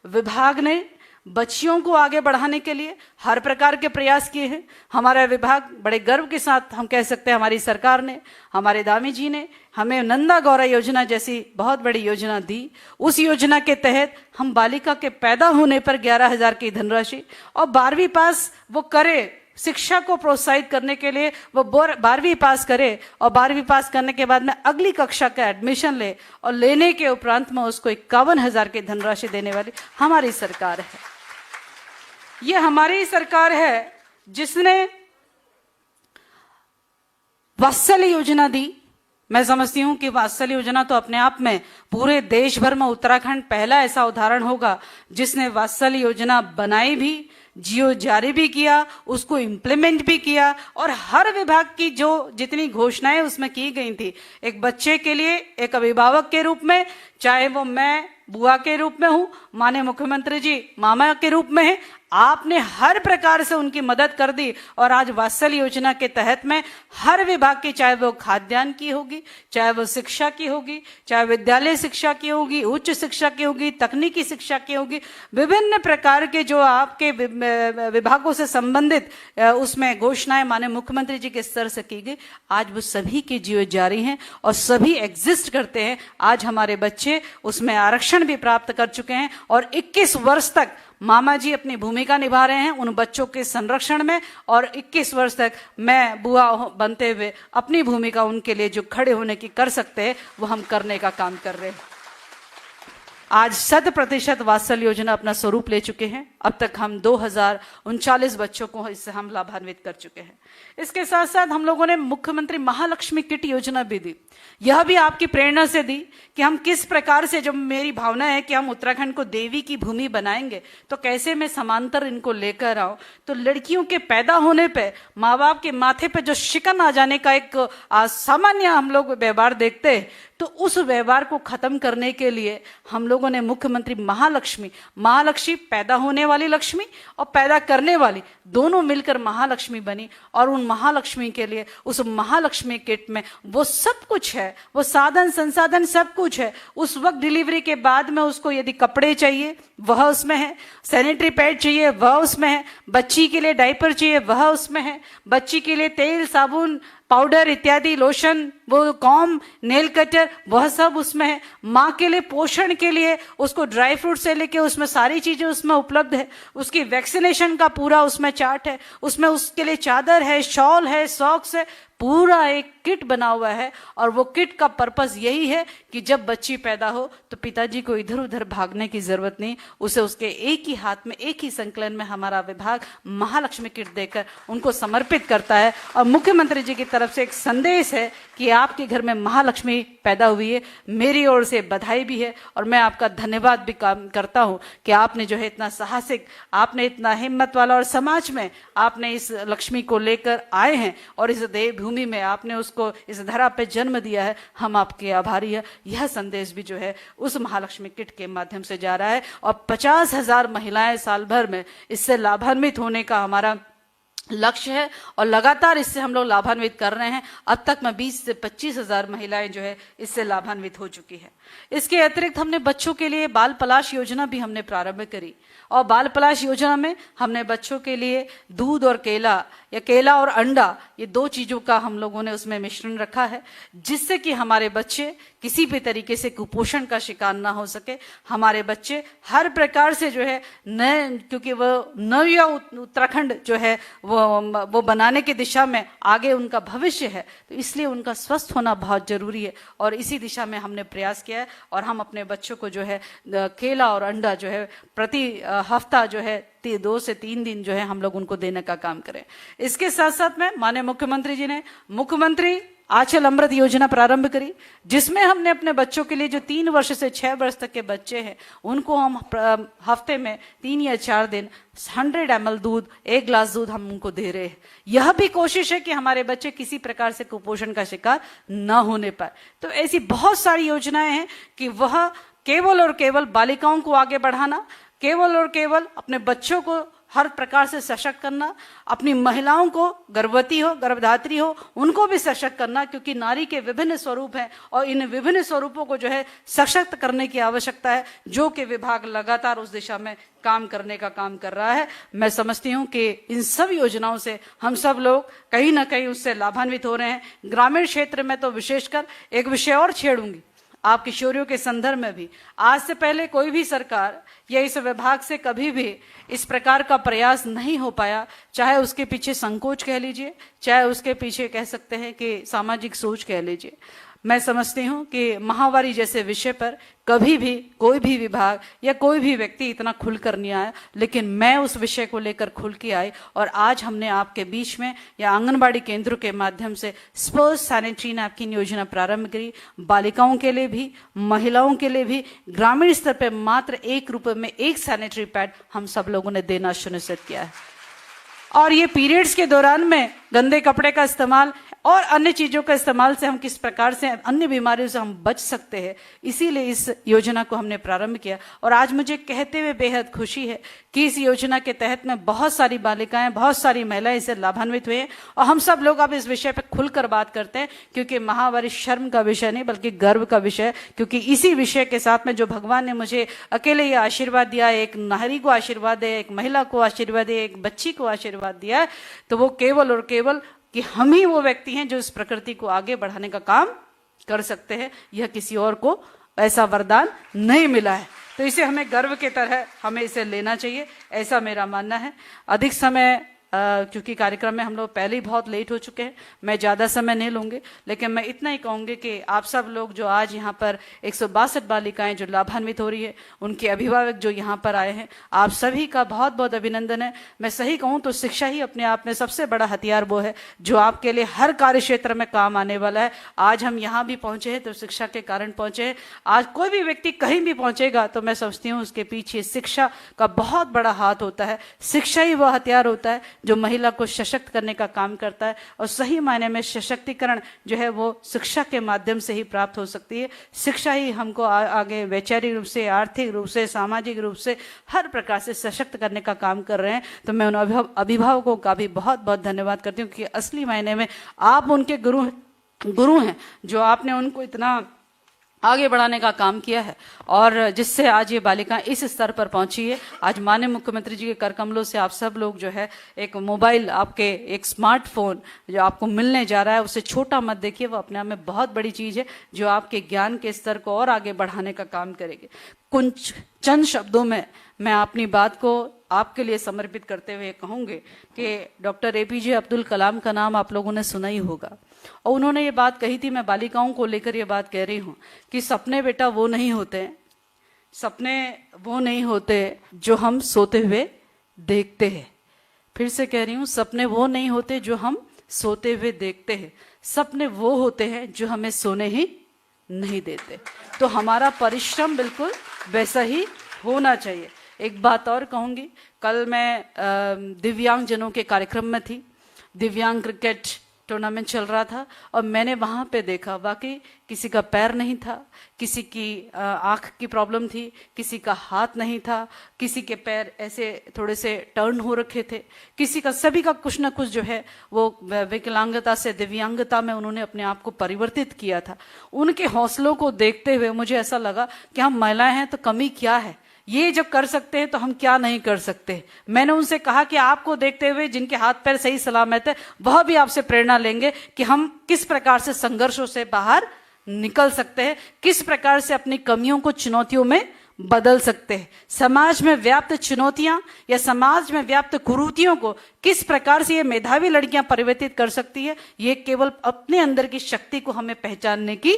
विभाग ने बच्चियों को आगे बढ़ाने के लिए हर प्रकार के प्रयास किए हैं। हमारा विभाग बड़े गर्व के साथ हम कह सकते हैं, हमारी सरकार ने, हमारे दामी जी ने हमें नंदा गौरा योजना जैसी बहुत बड़ी योजना दी। उस योजना के तहत हम बालिका के पैदा होने पर 11,000 की धनराशि और 12वीं पास वो करे, शिक्षा को प्रोत्साहित करने के लिए वो 12वीं पास करे और 12वीं पास करने के बाद में अगली कक्षा का एडमिशन ले और लेने के उपरांत में उसको 51,000 की धनराशि देने वाली हमारी सरकार है। ये हमारी सरकार है जिसने वात्सल्य योजना दी। मैं समझती हूं कि वात्सल्य योजना तो अपने आप में पूरे देश भर में उत्तराखंड पहला ऐसा उदाहरण होगा जिसने वात्सल्य योजना बनाई भी, जियो जारी भी किया, उसको इम्प्लीमेंट भी किया और हर विभाग की जो जितनी घोषणाएं उसमें की गई थी, एक बच्चे के लिए एक अभिभावक के रूप में, चाहे वो मैं बुआ के रूप में हूं, माननीय मुख्यमंत्री जी मामा के रूप में है, आपने हर प्रकार से उनकी मदद कर दी और आज वात्सल्य योजना के तहत में हर विभाग की, चाहे वो खाद्यान्न की होगी, चाहे वो शिक्षा की होगी, चाहे विद्यालय शिक्षा की होगी, उच्च शिक्षा की होगी, तकनीकी शिक्षा की होगी, विभिन्न प्रकार के जो आपके विभागों से संबंधित उसमें घोषणाएं माननीय मुख्यमंत्री जी के स्तर से की गई, आज वो सभी की जीवन जारी हैं और सभी एग्जिस्ट करते हैं। आज हमारे बच्चे उसमें आरक्षण भी प्राप्त कर चुके हैं और 21 वर्ष तक मामा जी अपनी भूमिका निभा रहे हैं उन बच्चों के संरक्षण में, और 21 वर्ष तक मैं बुआ बनते हुए अपनी भूमिका उनके लिए जो खड़े होने की कर सकते हैं वो हम करने का काम कर रहे हैं। आज 100% वात्सल्य योजना अपना स्वरूप ले चुके हैं। अब तक हम 2039 बच्चों को इससे हम लाभान्वित कर चुके हैं। इसके साथ साथ हम लोगों ने मुख्यमंत्री महालक्ष्मी किट योजना भी दी। यह भी आपकी प्रेरणा से दी कि हम किस प्रकार से, जब मेरी भावना है कि हम उत्तराखंड को देवी की भूमि बनाएंगे तो कैसे मैं समांतर इनको लेकर आऊं। तो लड़कियों के पैदा होने पे माँ बाप के माथे पे जो शिकन आ जाने का एक सामान्य हम लोग व्यवहार देखते हैं, तो उस व्यवहार को खत्म करने के लिए हम लोगों ने मुख्यमंत्री महालक्ष्मी पैदा होने वाली लक्ष्मी और पैदा करने वाली दोनों मिलकर महालक्ष्मी बनी। और उन महालक्ष्मी के लिए उस महालक्ष्मी किट में वो सब कुछ है, वो साधन संसाधन सब कुछ है। उस वक्त डिलीवरी के बाद में उसको यदि कपड़े चाहिए वह उसमें है, सैनिटरी पैड चाहिए वह उसमें है, बच्ची के लिए डायपर चाहिए वह उसमें है, बच्ची के लिए तेल साबुन पाउडर इत्यादि लोशन, वो कॉम, नेल कटर, वह सब उसमें है। माँ के लिए पोषण के लिए उसको ड्राई फ्रूट से लेके उसमें सारी चीजें उसमें उपलब्ध है। उसकी वैक्सीनेशन का पूरा उसमें चार्ट है, उसमें उसके लिए चादर है, शॉल है, सॉक्स है, पूरा एक किट बना हुआ है। और वो किट का पर्पस यही है कि जब बच्ची पैदा हो तो पिताजी को इधर उधर भागने की जरूरत नहीं, उसे उसके एक ही हाथ में एक ही संकलन में हमारा विभाग महालक्ष्मी किट देकर उनको समर्पित करता है। और मुख्यमंत्री जी की तरफ से एक संदेश है कि आपके घर में महालक्ष्मी पैदा हुई है, मेरी ओर से बधाई भी है और मैं आपका धन्यवाद भी करता हूं कि आपने जो है इतना साहसिक, आपने इतना हिम्मत वाला और समाज में आपने इस लक्ष्मी को लेकर आए हैं और इस देवभूमि में आपने उसको इस धरा पे जन्म दिया है। हम आपके आभारी हैं। यह संदेश भी जो है उस महालक्ष्मी किट के माध्यम से जा रहा है और 50,000 महिलाएं साल भर में इससे लाभान्वित होने का हमारा लक्ष्य है और लगातार इससे हम लोग लाभान्वित कर रहे हैं। अब तक में 20 से 25,000 महिलाएं जो है इससे लाभान्वित हो चुकी है। इसके अतिरिक्त हमने बच्चों के लिए बाल पलाश योजना भी हमने प्रारंभ करी और बाल पलाश योजना में हमने बच्चों के लिए दूध और केला या केला और अंडा, ये दो चीजों का हम लोगों ने उसमें मिश्रण रखा है, जिससे कि हमारे बच्चे किसी भी तरीके से कुपोषण का शिकार ना हो सके। हमारे बच्चे हर प्रकार से जो है नए, क्योंकि वो नव उत्तराखंड जो है वो बनाने की दिशा में आगे उनका भविष्य है, तो इसलिए उनका स्वस्थ होना बहुत जरूरी है और इसी दिशा में हमने प्रयास किया है। और हम अपने बच्चों को जो है केला और अंडा जो है प्रति हफ्ता जो है 2 से 3 दिन जो है हम लोग उनको देने का काम करें। इसके साथ साथ में माननीय मुख्यमंत्री जी ने मुख्यमंत्री आंचल अमृत योजना प्रारंभ करी, जिसमें हमने अपने बच्चों के लिए जो 3 वर्ष से 6 वर्ष तक के बच्चे हैं उनको हम हफ्ते में 3 या 4 दिन 100 ml दूध, 1 गिलास दूध हम उनको दे रहे हैं। यह भी कोशिश है कि हमारे बच्चे किसी प्रकार से कुपोषण का शिकार न होने पाए। तो ऐसी बहुत सारी योजनाएं हैं कि वह केवल और केवल बालिकाओं को आगे बढ़ाना, केवल और केवल अपने बच्चों को हर प्रकार से सशक्त करना, अपनी महिलाओं को गर्भवती हो गर्भधात्री हो उनको भी सशक्त करना, क्योंकि नारी के विभिन्न स्वरूप हैं और इन विभिन्न स्वरूपों को जो है सशक्त करने की आवश्यकता है, जो कि विभाग लगातार उस दिशा में काम करने का काम कर रहा है। मैं समझती हूँ कि इन सब योजनाओं से हम सब लोग कहीं ना कहीं उससे लाभान्वित हो रहे हैं। ग्रामीण क्षेत्र में तो विशेषकर एक विषय और छेड़ूंगी आप किशोरियों के संदर्भ में भी। आज से पहले कोई भी सरकार या इस विभाग से कभी भी इस प्रकार का प्रयास नहीं हो पाया, चाहे उसके पीछे संकोच कह लीजिए, चाहे उसके पीछे कह सकते हैं कि सामाजिक सोच कह लीजिए। मैं समझती हूँ कि माहवारी जैसे विषय पर कभी भी कोई भी विभाग या कोई भी व्यक्ति इतना खुलकर नहीं आया, लेकिन मैं उस विषय को लेकर खुल के आई और आज हमने आपके बीच में या आंगनबाड़ी केंद्रों के माध्यम से स्पर्श सैनिटरी नैपकिन योजना प्रारंभ करी। बालिकाओं के लिए भी, महिलाओं के लिए भी ग्रामीण स्तर पर मात्र 1 रुपए में 1 सैनिटरी पैड हम सब लोगों ने देना सुनिश्चित किया है। और ये पीरियड्स के दौरान में गंदे कपड़े का इस्तेमाल और अन्य चीजों का इस्तेमाल से हम किस प्रकार से अन्य बीमारियों से हम बच सकते हैं, इसीलिए इस योजना को हमने प्रारंभ किया। और आज मुझे कहते हुए बेहद खुशी है कि इस योजना के तहत में बहुत सारी बालिकाएं, बहुत सारी महिलाएं इससे लाभान्वित हुए हैं। और हम सब लोग अब इस विषय पर खुलकर बात करते हैं, क्योंकि महावारी शर्म का विषय नहीं बल्कि गर्व का विषय है। क्योंकि इसी विषय के साथ में जो भगवान ने मुझे अकेले ये आशीर्वाद दिया, एक नारी को आशीर्वाद दिया, एक महिला को आशीर्वाद दिया, एक बच्ची को आशीर्वाद दिया है, तो वो केवल और केवल कि हम ही वो व्यक्ति हैं जो इस प्रकृति को आगे बढ़ाने का काम कर सकते हैं। यह किसी और को ऐसा वरदान नहीं मिला है, तो इसे हमें गर्व के तरह हमें इसे लेना चाहिए, ऐसा मेरा मानना है। अधिक समय क्योंकि कार्यक्रम में हम लोग पहले ही बहुत लेट हो चुके हैं, मैं ज़्यादा समय नहीं लूँगी, लेकिन मैं इतना ही कहूँगी कि आप सब लोग जो आज यहाँ पर 162 बालिकाएं जो लाभान्वित हो रही है, उनके अभिभावक जो यहाँ पर आए हैं, आप सभी का बहुत बहुत अभिनंदन है। मैं सही कहूँ तो शिक्षा ही अपने आप में सबसे बड़ा हथियार वो है जो आपके लिए हर कार्य क्षेत्र में काम आने वाला है। आज हम यहाँ भी पहुँचे हैं तो शिक्षा के कारण पहुँचे हैं। आज कोई भी व्यक्ति कहीं भी पहुँचेगा तो मैं समझती हूँ उसके पीछे शिक्षा का बहुत बड़ा हाथ होता है। शिक्षा ही वह हथियार होता है जो महिला को सशक्त करने का काम करता है, और सही मायने में सशक्तिकरण जो है वो शिक्षा के माध्यम से ही प्राप्त हो सकती है। शिक्षा ही हमको आगे वैचारिक रूप से, आर्थिक रूप से, सामाजिक रूप से हर प्रकार से सशक्त करने का काम कर रहे हैं। तो मैं उन अभिभावकों का भी बहुत बहुत धन्यवाद करती हूँ कि असली मायने में आप उनके गुरु हैं, जो आपने उनको इतना आगे बढ़ाने का काम किया है और जिससे आज ये बालिका इस स्तर पर पहुंची है। आज माननीय मुख्यमंत्री जी के कर कमलों से आप सब लोग जो है एक मोबाइल, आपके एक स्मार्टफोन जो आपको मिलने जा रहा है, उसे छोटा मत देखिए, वो अपने आप में बहुत बड़ी चीज़ है जो आपके ज्ञान के स्तर को और आगे बढ़ाने का काम करेगी। कुछ चंद शब्दों में मैं अपनी बात को आपके लिए समर्पित करते हुए कहूँगी कि डॉक्टर APJ अब्दुल कलाम का नाम आप लोगों ने सुना ही होगा, और उन्होंने ये बात कही थी, मैं बालिकाओं को लेकर ये बात कह रही हूँ कि सपने बेटा वो नहीं होते, सपने वो नहीं होते जो हम सोते हुए देखते हैं। फिर से कह रही हूँ, सपने वो नहीं होते जो हम सोते हुए देखते हैं, सपने वो होते हैं जो हमें सोने ही नहीं देते। तो हमारा परिश्रम बिल्कुल वैसा ही होना चाहिए। एक बात और कहूँगी, कल मैं दिव्यांग जनों के कार्यक्रम में थी, दिव्यांग क्रिकेट टूर्नामेंट चल रहा था, और मैंने वहाँ पे देखा वाकई किसी का पैर नहीं था, किसी की आँख की प्रॉब्लम थी, किसी का हाथ नहीं था, किसी के पैर ऐसे थोड़े से टर्न हो रखे थे, किसी का, सभी का कुछ ना कुछ जो है वो विकलांगता से दिव्यांगता में उन्होंने अपने आप को परिवर्तित किया था। उनके हौसलों को देखते हुए मुझे ऐसा लगा कि हम महिलाएं हैं तो कमी क्या है, ये जब कर सकते हैं तो हम क्या नहीं कर सकते। मैंने उनसे कहा कि आपको देखते हुए जिनके हाथ पैर सही सलामत है, वह भी आपसे प्रेरणा लेंगे कि हम किस प्रकार से संघर्षों से बाहर निकल सकते हैं, किस प्रकार से अपनी कमियों को चुनौतियों में बदल सकते हैं, समाज में व्याप्त चुनौतियां या समाज में व्याप्त कुरीतियों को किस प्रकार से ये मेधावी लड़कियां परिवर्तित कर सकती है। ये केवल अपने अंदर की शक्ति को हमें पहचानने की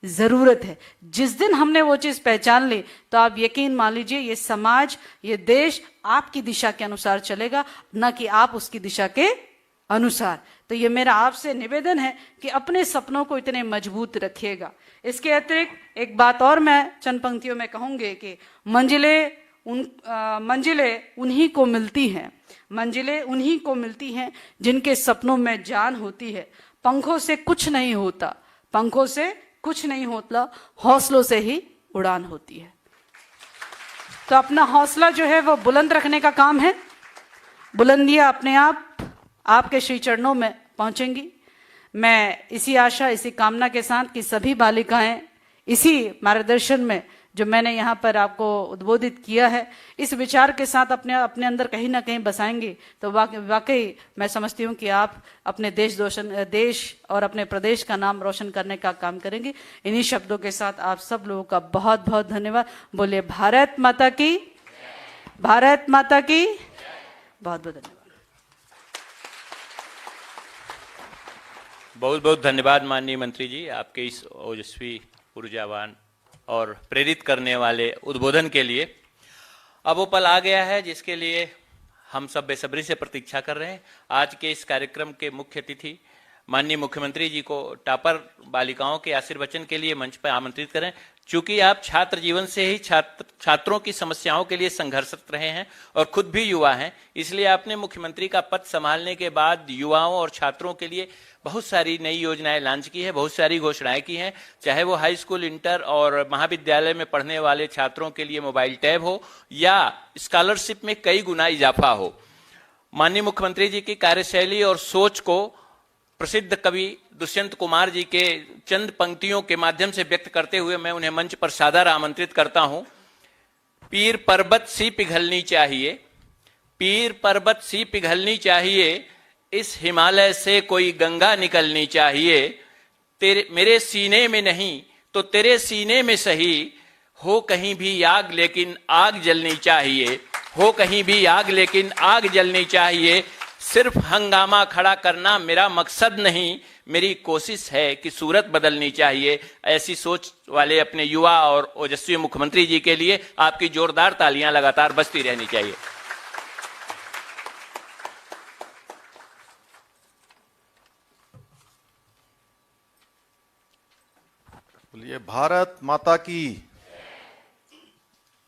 जरूरत है। जिस दिन हमने वो चीज पहचान ली तो आप यकीन मान लीजिए ये समाज, ये देश आपकी दिशा के अनुसार चलेगा, न कि आप उसकी दिशा के अनुसार। तो ये मेरा आपसे निवेदन है कि अपने सपनों को इतने मजबूत रखिएगा। इसके अतिरिक्त एक बात और मैं चंद पंक्तियों में कहूंगी कि मंजिलें उन्हीं को मिलती हैं, मंजिलें उन्हीं को मिलती हैं जिनके सपनों में जान होती है। पंखों से कुछ नहीं होता, पंखों से कुछ नहीं होता, हौसलों से ही उड़ान होती है। तो अपना हौसला जो है वो बुलंद रखने का काम है। बुलंदियां अपने आप आपके श्री चरणों में पहुंचेंगी। मैं इसी आशा, इसी कामना के साथ कि सभी बालिकाएं इसी मार्गदर्शन में जो मैंने यहाँ पर आपको उद्बोधित किया है, इस विचार के साथ अपने अंदर कहीं ना कहीं बसाएंगे तो वाकई मैं समझती हूँ कि आप अपने देश और अपने प्रदेश का नाम रोशन करने का काम करेंगे। इन्हीं शब्दों के साथ आप सब लोगों का बहुत बहुत धन्यवाद। बोलिए भारत माता की, भारत माता की, बहुत बहुत धन्यवाद। बहुत बहुत धन्यवाद माननीय मंत्री जी, आपके इस ओजस्वी, ऊर्जावान और प्रेरित करने वाले उद्बोधन के लिए। अब वो पल आ गया है जिसके लिए हम सब बेसब्री से प्रतीक्षा कर रहे हैं। आज के इस कार्यक्रम के मुख्य अतिथि माननीय मुख्यमंत्री जी को टॉपर बालिकाओं के आशीर्वचन के लिए मंच पर आमंत्रित करें। चूंकि आप छात्र जीवन से ही छात्रों की समस्याओं के लिए संघर्षरत रहे हैं और खुद भी युवा हैं, इसलिए आपने मुख्यमंत्री का पद संभालने के बाद युवाओं और छात्रों के लिए बहुत सारी नई योजनाएं लॉन्च की है, बहुत सारी घोषणाएं की हैं। चाहे वो हाई स्कूल, इंटर और महाविद्यालय में पढ़ने वाले छात्रों के लिए मोबाइल टैब हो या स्कॉलरशिप में कई गुना इजाफा हो। माननीय मुख्यमंत्री जी की कार्यशैली और सोच को प्रसिद्ध कवि दुष्यंत कुमार जी के चंद पंक्तियों के माध्यम से व्यक्त करते हुए मैं उन्हें मंच पर सादर आमंत्रित करता हूं। पीर पर्वत सी पिघलनी चाहिए, पीर पर्वत सी पिघलनी चाहिए, इस हिमालय से कोई गंगा निकलनी चाहिए। तेरे मेरे सीने में नहीं तो तेरे सीने में सही, हो कहीं भी आग लेकिन आग जलनी चाहिए, हो कहीं भी आग लेकिन आग जलनी चाहिए। सिर्फ हंगामा खड़ा करना मेरा मकसद नहीं, मेरी कोशिश है कि सूरत बदलनी चाहिए। ऐसी सोच वाले अपने युवा और ओजस्वी मुख्यमंत्री जी के लिए आपकी जोरदार तालियां लगातार बजती रहनी चाहिए। बोलिए भारत माता की।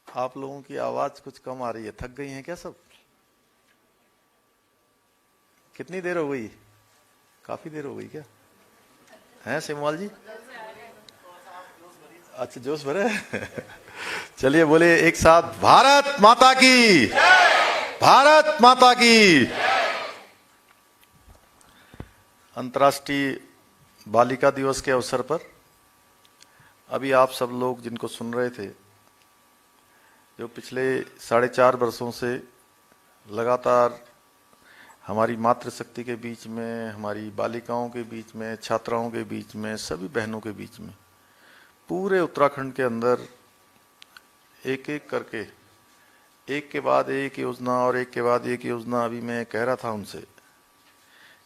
आप लोगों की आवाज कुछ कम आ रही है, थक गई हैं क्या सब? कितनी देर हो गई? काफी देर हो गई क्या? हैं सेमवाल जी? अच्छा जोश भरे। चलिए बोले एक साथ, भारत माता की, भारत माता की। अंतर्राष्ट्रीय बालिका दिवस के अवसर पर अभी आप सब लोग जिनको सुन रहे थे, जो पिछले 4.5 वर्षों से लगातार हमारी मातृशक्ति के बीच में, हमारी बालिकाओं के बीच में, छात्राओं के बीच में, सभी बहनों के बीच में, पूरे उत्तराखंड के अंदर एक एक करके, एक के बाद एक योजना और एक के बाद एक योजना। अभी मैं कह रहा था उनसे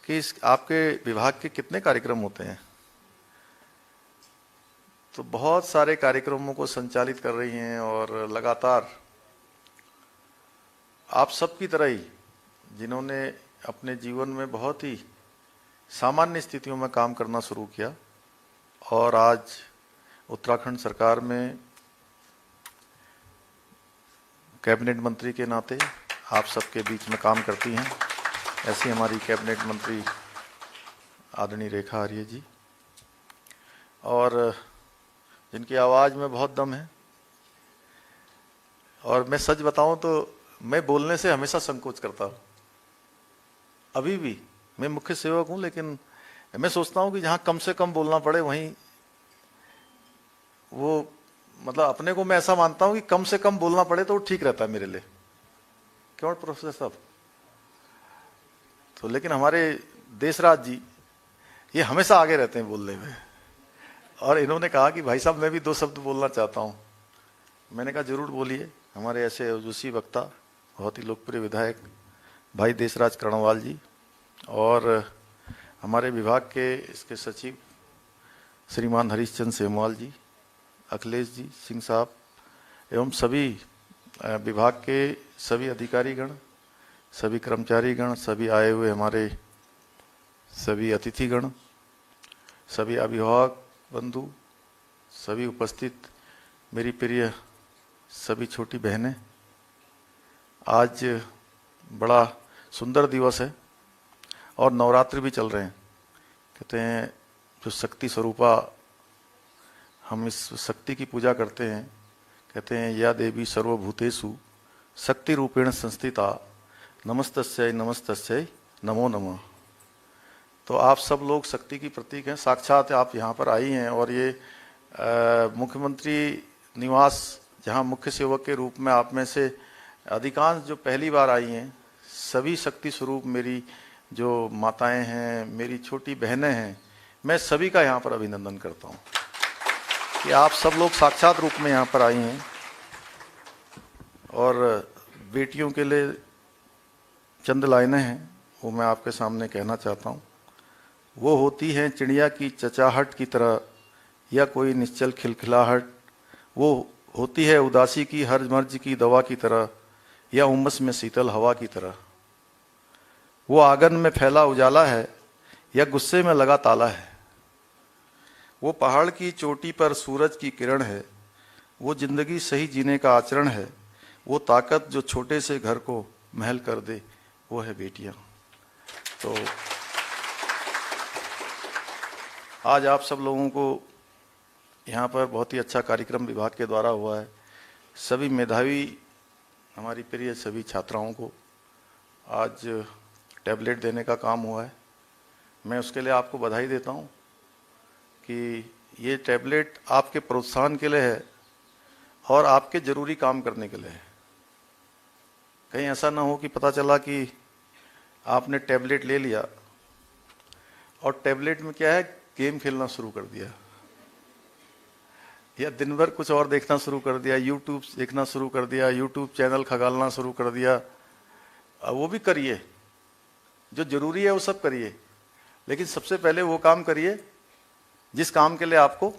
कि इस आपके विभाग के कितने कार्यक्रम होते हैं, तो बहुत सारे कार्यक्रमों को संचालित कर रही हैं और लगातार आप सबकी तरह ही जिन्होंने अपने जीवन में बहुत ही सामान्य स्थितियों में काम करना शुरू किया और आज उत्तराखंड सरकार में कैबिनेट मंत्री के नाते आप सबके बीच में काम करती हैं। ऐसी हमारी कैबिनेट मंत्री आदरणीय रेखा आर्य जी, और जिनकी आवाज़ में बहुत दम है। और मैं सच बताऊं तो मैं बोलने से हमेशा संकोच करता हूं। अभी भी मैं मुख्य सेवक हूं, लेकिन मैं सोचता हूं कि जहां कम से कम बोलना पड़े वहीं वो, मतलब अपने को मैं ऐसा मानता हूं कि कम से कम बोलना पड़े तो वो ठीक रहता है मेरे लिए। क्यों प्रोफेसर साहब? तो लेकिन हमारे देशराज जी ये हमेशा आगे रहते हैं बोलने में, और इन्होंने कहा कि भाई साहब मैं भी 2 शब्द बोलना चाहता हूं। मैंने कहा जरूर बोलिए। हमारे ऐसे ओजस्वी वक्ता, बहुत ही लोकप्रिय विधायक भाई देशराज कर्णवाल जी, और हमारे विभाग के इसके सचिव श्रीमान हरीशचंद्र सेमवाल जी, अखिलेश जी सिंह साहब, एवं सभी विभाग के सभी अधिकारीगण, सभी कर्मचारीगण, सभी आए हुए हमारे सभी अतिथिगण, सभी अभिभावक बंधु, सभी उपस्थित मेरी प्रिय सभी छोटी बहनें, आज बड़ा सुंदर दिवस है और नवरात्र भी चल रहे हैं। कहते हैं जो शक्ति स्वरूपा, हम इस शक्ति की पूजा करते हैं। कहते हैं या देवी सर्वभूतेषु शक्ति रूपेण संस्थिता, नमस्तस्यै नमस्तस्यै नमो नमः। तो आप सब लोग शक्ति की प्रतीक हैं, साक्षात आप यहाँ पर आई हैं। और ये मुख्यमंत्री निवास, जहाँ मुख्य सेवक के रूप में आप में से अधिकांश जो पहली बार आई हैं, सभी शक्ति स्वरूप मेरी जो माताएं हैं, मेरी छोटी बहनें हैं, मैं सभी का यहाँ पर अभिनंदन करता हूँ कि आप सब लोग साक्षात रूप में यहाँ पर आई हैं। और बेटियों के लिए चंद लाइनें हैं, वो मैं आपके सामने कहना चाहता हूँ। वो होती हैं चिड़िया की चचाहट की तरह या कोई निश्चल खिलखिलाहट, वो होती है उदासी की हर मर्ज की दवा की तरह या उमस में शीतल हवा की तरह। वो आंगन में फैला उजाला है या गुस्से में लगा ताला है। वो पहाड़ की चोटी पर सूरज की किरण है, वो जिंदगी सही जीने का आचरण है, वो ताकत जो छोटे से घर को महल कर दे, वो है बेटियां। तो आज आप सब लोगों को यहाँ पर बहुत ही अच्छा कार्यक्रम विभाग के द्वारा हुआ है। सभी मेधावी हमारी प्रिय सभी छात्राओं को आज टैबलेट देने का काम हुआ है। मैं उसके लिए आपको बधाई देता हूँ कि ये टैबलेट आपके प्रोत्साहन के लिए है और आपके ज़रूरी काम करने के लिए है। कहीं ऐसा ना हो कि पता चला कि आपने टैबलेट ले लिया और टैबलेट में क्या है, गेम खेलना शुरू कर दिया या दिन भर कुछ और देखना शुरू कर दिया, यूट्यूब देखना शुरू कर दिया, यूट्यूब चैनल खगालना शुरू कर दिया। वो भी करिए, जो जरूरी है वो सब करिए, लेकिन सबसे पहले वो काम करिए जिस काम के लिए आपको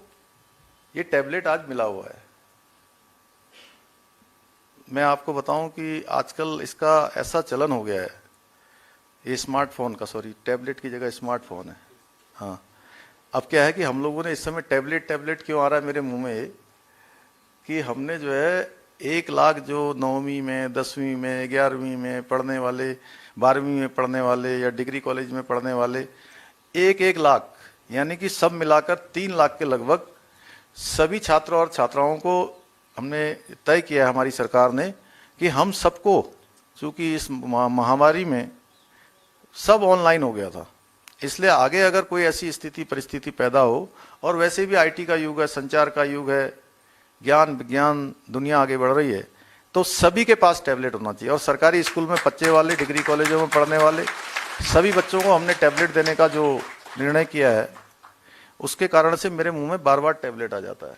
ये टैबलेट आज मिला हुआ है। मैं आपको बताऊं कि आजकल इसका ऐसा चलन हो गया है, ये स्मार्टफोन का, सॉरी टैबलेट की जगह स्मार्टफोन है। हाँ, अब क्या है कि हम लोगों ने इस समय टैबलेट टैबलेट क्यों आ रहा है मेरे मुंह में, कि हमने जो है 1 लाख जो 9वीं में 10वीं में 11वीं में पढ़ने वाले, 12वीं में पढ़ने वाले या डिग्री कॉलेज में पढ़ने वाले 1 लाख, यानी कि सब मिलाकर 3 लाख के लगभग सभी छात्रों और छात्राओं को हमने तय किया, हमारी सरकार ने, कि हम सबको, चूंकि इस महामारी में सब ऑनलाइन हो गया था, इसलिए आगे अगर कोई ऐसी स्थिति परिस्थिति पैदा हो, और वैसे भी आईटी का युग है, संचार का युग है, ज्ञान विज्ञान दुनिया आगे बढ़ रही है, तो सभी के पास टैबलेट होना चाहिए। और सरकारी स्कूल में बच्चे वाले, डिग्री कॉलेजों में पढ़ने वाले सभी बच्चों को हमने टैबलेट देने का जो निर्णय किया है, उसके कारण से मेरे मुंह में बार बार टैबलेट आ जाता है,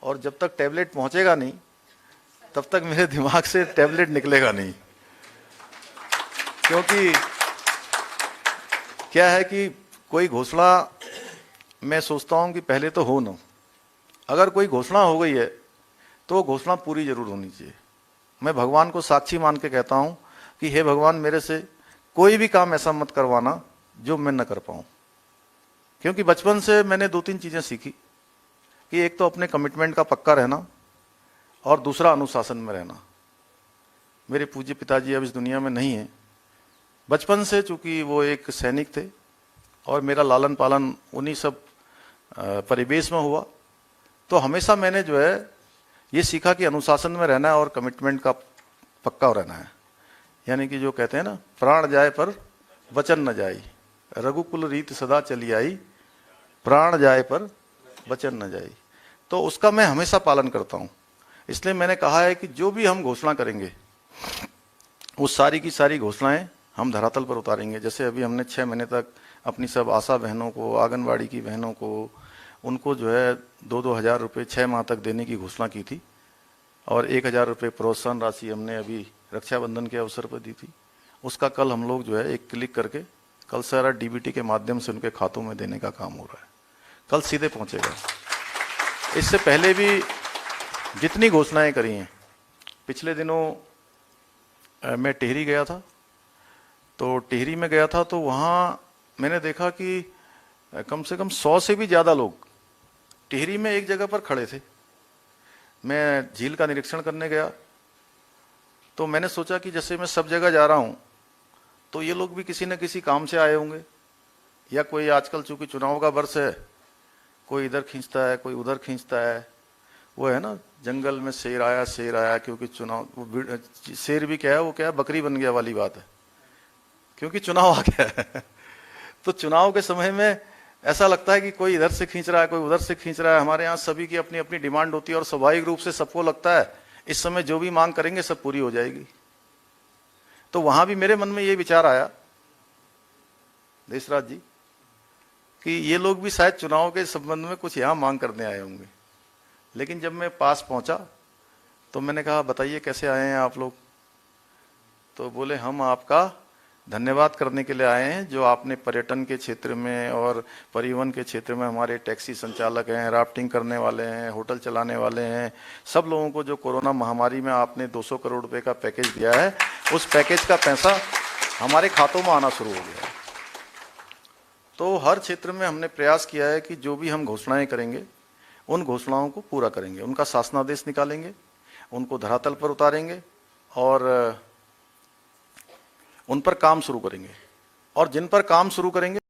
और जब तक टैबलेट पहुंचेगा नहीं तब तक मेरे दिमाग से टैबलेट निकलेगा नहीं। क्योंकि क्या है कि कोई घोषणा मैं सोचता हूं कि पहले तो हो ना, अगर कोई घोषणा हो गई है तो वो घोषणा पूरी जरूर होनी चाहिए। मैं भगवान को साक्षी मान के कहता हूं कि हे भगवान, मेरे से कोई भी काम ऐसा मत करवाना जो मैं न कर पाऊं। क्योंकि बचपन से मैंने 2-3 चीजें सीखी कि एक तो अपने कमिटमेंट का पक्का रहना, और दूसरा अनुशासन में रहना। मेरे पूज्य पिताजी अब इस दुनिया में नहीं है। बचपन से चूंकि वो एक सैनिक थे और मेरा लालन पालन उन्हीं सब परिवेश में हुआ, तो हमेशा मैंने जो है ये सीखा कि अनुशासन में रहना है और कमिटमेंट का पक्का रहना है। यानी कि जो कहते हैं ना, प्राण जाए पर वचन न जाई, रघुकुल रीत सदा चली आई, प्राण जाए पर वचन न जाई। तो उसका मैं हमेशा पालन करता हूं। इसलिए मैंने कहा है कि जो भी हम घोषणा करेंगे वो सारी की सारी घोषणाएं हम धरातल पर उतारेंगे। जैसे अभी हमने 6 महीने तक अपनी सब आशा बहनों को, आंगनबाड़ी की बहनों को, उनको जो है 2-2 हज़ार रुपये 6 माह तक देने की घोषणा की थी, और 1,000 रुपये प्रोत्साहन राशि हमने अभी रक्षाबंधन के अवसर पर दी थी। उसका कल हम लोग जो है एक क्लिक करके कल सारा डीबीटी के माध्यम से उनके खातों में देने का काम हो रहा है, कल सीधे पहुंचेगा। इससे पहले भी जितनी घोषणाएं करी हैं, पिछले दिनों मैं टिहरी गया था, तो टिहरी में गया था तो वहाँ मैंने देखा कि कम से कम 100 से भी ज़्यादा लोग टिहरी में एक जगह पर खड़े थे। मैं झील का निरीक्षण करने गया तो मैंने सोचा कि जैसे मैं सब जगह जा रहा हूँ तो ये लोग भी किसी न किसी काम से आए होंगे, या कोई आजकल चूंकि चुनाव का वर्ष है, कोई इधर खींचता है कोई उधर खींचता है। वो है ना, जंगल में शेर आया, क्योंकि चुनाव, शेर भी क्या है, वो क्या है, बकरी बन गया वाली बात है, क्योंकि चुनाव आ गया है। तो चुनाव के समय में ऐसा लगता है कि कोई इधर से खींच रहा है कोई उधर से खींच रहा है। हमारे यहाँ सभी की अपनी अपनी डिमांड होती है, और स्वाभाविक रूप से सबको लगता है इस समय जो भी मांग करेंगे सब पूरी हो जाएगी। तो वहां भी मेरे मन में ये विचार आया, देशराज जी, कि ये लोग भी शायद चुनाव के संबंध में कुछ यहाँ मांग करने आए होंगे। लेकिन जब मैं पास पहुंचा तो मैंने कहा, बताइए कैसे आए हैं आप लोग? तो बोले, हम आपका धन्यवाद करने के लिए आए हैं, जो आपने पर्यटन के क्षेत्र में और परिवहन के क्षेत्र में हमारे टैक्सी संचालक हैं, राफ्टिंग करने वाले हैं, होटल चलाने वाले हैं, सब लोगों को जो कोरोना महामारी में आपने 200 करोड़ रुपए का पैकेज दिया है, उस पैकेज का पैसा हमारे खातों में आना शुरू हो गया है। तो हर क्षेत्र में हमने प्रयास किया है कि जो भी हम घोषणाएं करेंगे उन घोषणाओं को पूरा करेंगे, उनका शासनादेश निकालेंगे, उनको धरातल पर उतारेंगे और उन पर काम शुरू करेंगे। और जिन पर काम शुरू करेंगे